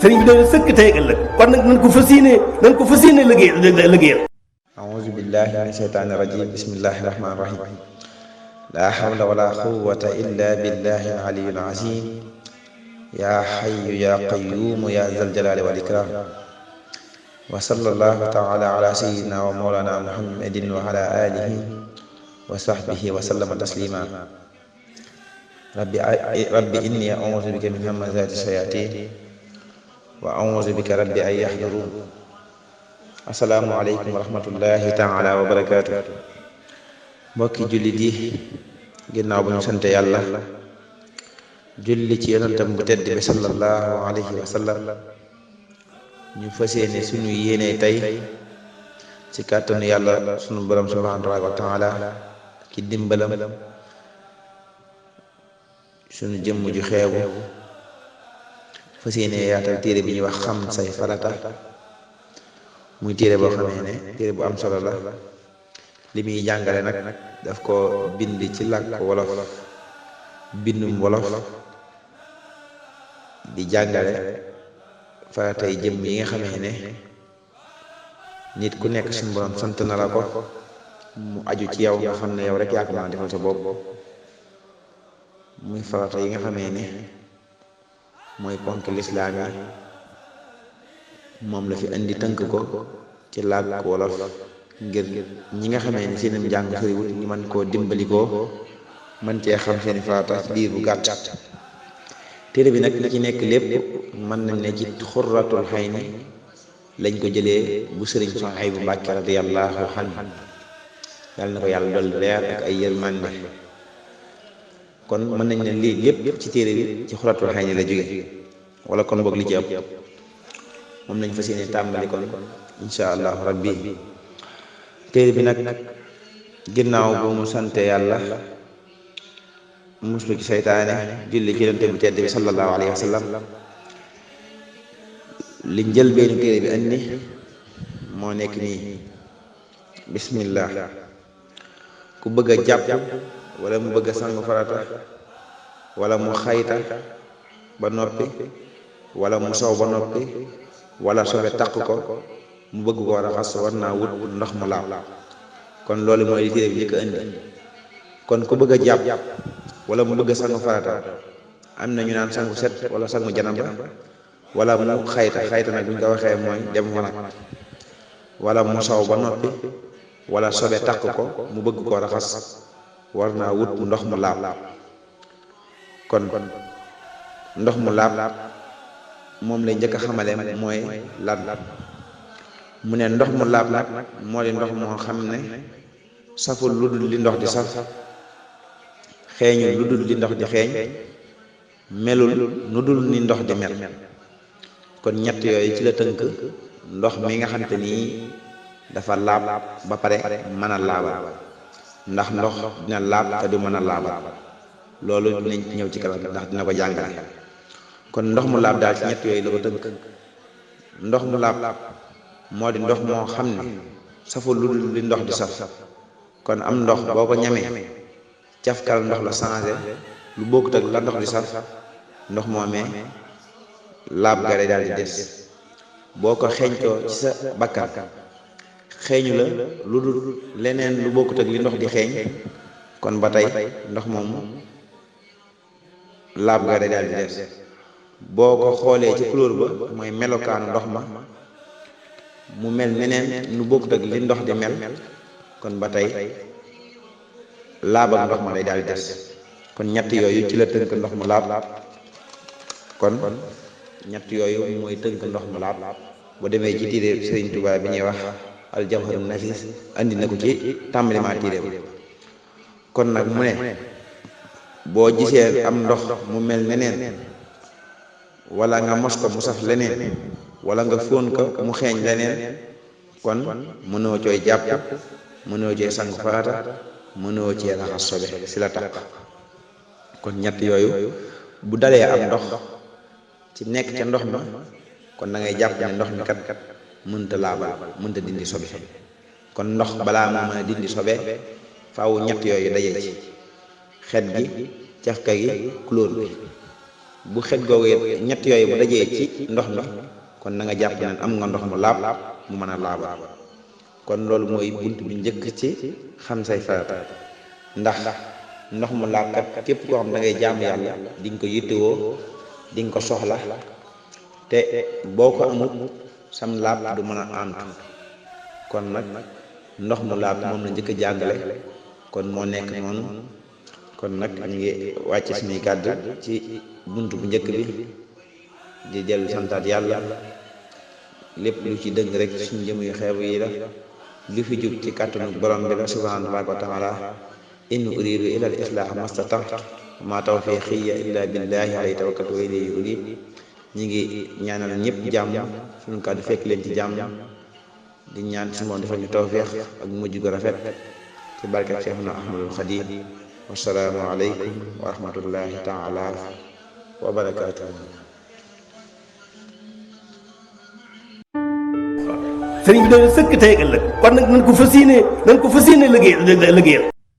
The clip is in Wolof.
sëriñ bi doon sëkk tey ak ëllëg kon nag nañ ko fas yéene liggéeyal أعوذ بالله من الشيطان الرجيم بسم الله الرحمن الرحيم لا حول ولا قوة إلا بالله العلي العظيم يا حي يا قيوم يا ذا الجلال والإكرام وصلى الله تعالى على سيدنا ومولانا محمد وعلى آله وصحبه وسلم تسليما ربي إني أعوذ بك من همزات الشياطين وأعوذ بك ربي أن يحضرون السلام عليكم ورحمة الله تعالى وبركاته mbokki jullit yi ginnaaw bu ñu sante yàlla julli ci yonentam bu tedd bi sallallahu alayhi wa sallam ñu fas yéene suñu yéene tey ci kàttanu yàlla sunu borom subhanahu wa taala ki dimbalam suñu jëmm ju xeebu fas yéene yaatal téere bi ñuy wax xam say farata muy téere boo xamee ne téere bu am solo la li muy jàngale nag daf ko bind ci làkk wolof bindum wolof di jàngale faratay jëmm yi nga xamee ne nit ku nekk suñu borom sant na la ko mu aju ci yow nga xam ne yow rek yaa ko mën a defal sa bopp muy farata yi nga xamee ne mooy ponk lislaam yi moom la fi indi tënk ko ci làkk wolof ngir ñi nga xamee ni seenam jàng soriwul ñu mën koo dimbalikoo mën cee xam seeni farata ci diir bu gàtt téere bi nag li ci nekk lépp mën nañ ne ci xurratul xayni lañ ko jëlee bu sëriñ Suhaybu Mbàkke radiyallahu anhu yàlla na ko yàlla dolli leer ak ay yërmande kon mën nañ ne lii lépp ci téere bi ci xurratul xayni la jóge wala kon boog li ci ëpp moom lañ fas yéene tàmbali kon insha allahu rabbi téere bi nag ginnaaw bu mu sante yàlla muslu ci seytaane julli ci yonent bu tedd bi sallallahu alayhi wa sallam li njël beenu téere bi andi moo nekk nii bismillah ku bëgg a jàpp wala mu bëgg a sangu farata wala mu xayta ba noppi wala mu sow ba noppi wala sobe taq ko mu bëgg koo raxas war naa wut ndox mu laab kon loolu mooy li téere bi njëkk a indi kon ku bëgg a jàpp wala mu bëgg a sangu farata am na ñu naan sangu set wala sangu janaba wala mu xayta nag bu ñu ko waxee mooy dem wanag wala mu saw ba noppi wala sobe taq ko mu bëgg koo raxas war naa wut ndox mu laab kon ndox mu laab moom lay njëkk a xamale mooy lan mu ne ndox mu laab nag moo di ndox moo xam ne saful lu dul li ndox di saf xeeñul lu dul li ndox di xeeñ melul nu dul ni ndox di mel kon ñett yooyu ci la tënk ndox mi nga xam te nii dafa laab ba pare mën a laabal ndax ndox dina laab te du mën a laabal loolu dinañ ñëw ci kanam ndax dina ko jàngale kon ndox mu laab daal ci ñett yooyu la ko tënk ndox mu laab moo di ndox moo xam ne saful lu dul li ndox di saf kon am ndox boo ko ñamee cafkal ndox la changé lu bokkut ak la ndox di saf ndox moomee laab ga day daal di des boo ko xeeñtoo ci sa bakkan xeeñu la lu dul leneen lu bokkut ak li ndox di xeeñ kon ba tey ndox moomu laab ga day daal di des boo ko xoolee ci couleur ba mooy melokaanu ndox ma mu mel neneen nu bokkut ak li ndox di mel kon ba tey laab ak ndox ma day daal di des kon ñett yooyu ci la tënk ndox mu laab kon ñett yooyu mooy tënk ndox mu laab bu demee ci téere Sëriñ Tuubaa bi ñuy wax aljawharun nafis andi na ko ci tàmbalima téere bi kon nag mu ne boo gisee am ndox mu mel neneen wala nga mos ko mu saf leneen wala nga fóon ko mu xeeñ leneen kon mënoo cooy jàpp mënoo cooy sangu farata mënoo cee raxas sobe si la taq kon ñett yooyu bu dalee am ndox ci nekk ca ndox ma kon da ngay jàpp ne ndox mi kat mënta laabal mënta dindi sobe kon ndox balaa moo mën a dindi sobe faaw ñett yooyu daje ci xet gi cafka gi couleur bi bu xet googu it ñett yooyu bu dajee ci ndox mi kon na nga jàpp ne am nga ndox mu laab mu mën a laabal kon loolu mooy bunt bi njëkk ci xam say farata ndax ndox mu laab kat képp koo xam da ngay jaamu yàlla di nga ko yittewoo di nga ko soxla te boo ko amut sam laab du mën a àntu kon nag ndox mu laab moom la njëkk a jàngale kon moo nekk noonu kon nag ñu ngi wàcc suñuy kàddu ci bunt bu njëkk bi di dellu santaat yàlla lépp lu ci dëng rek suñu jëm yu xeebu yi la lu fi jub ci kàttanu borom bi la subhanahu wa taala in uridu ila al islah mastata'tu ma tawfiqiya illa billahi alayhi tawakkaltu wa ilayhi unib ñi ngi ñaanal ñëpp jàmm suñu kàddu fekk leen ci jàmm di ñaan si moom defal ñu tawfiq ak mujj gu rafet ci barkat Cheikhuna Ahmadul Xadim wassalaamu aleykum wa rahmatullahi taala wa barakatuh sëriñ bi dañu sëkk tey ëllëg kon nag nañ ko fas yéene liggéeyal